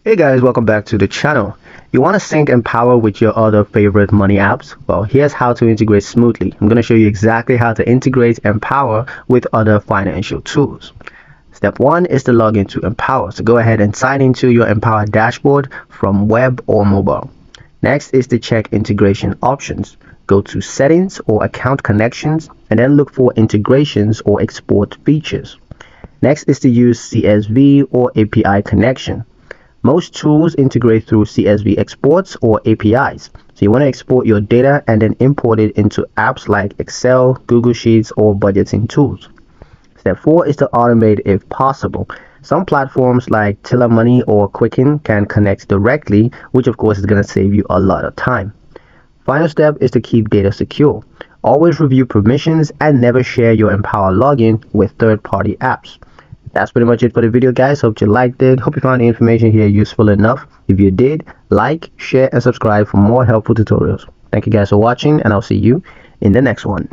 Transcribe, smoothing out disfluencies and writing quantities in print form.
Hey guys, welcome back to the channel. You want to sync Empower with your other favorite money apps? Well, here's how to integrate smoothly. I'm going to show you exactly how to integrate Empower with other financial tools. Step 1 is to log into Empower. So go ahead and sign into your Empower dashboard from web or mobile. Next is to check integration options. Go to settings or account connections and then look for integrations or export features. Next is to use CSV or API connection. Most tools integrate through CSV exports or APIs. So you want to export your data and then import it into apps like Excel, Google Sheets, or budgeting tools. Step 4 is to automate if possible. Some platforms like Tiller Money or Quicken can connect directly, which of course is going to save you a lot of time. Final step is to keep data secure. Always review permissions and never share your Empower login with third-party apps. That's pretty much it for the video, guys. Hope you liked it. Hope you found the information here useful enough. If you did, like, share, and subscribe for more helpful tutorials. Thank you guys for watching, and I'll see you in the next one.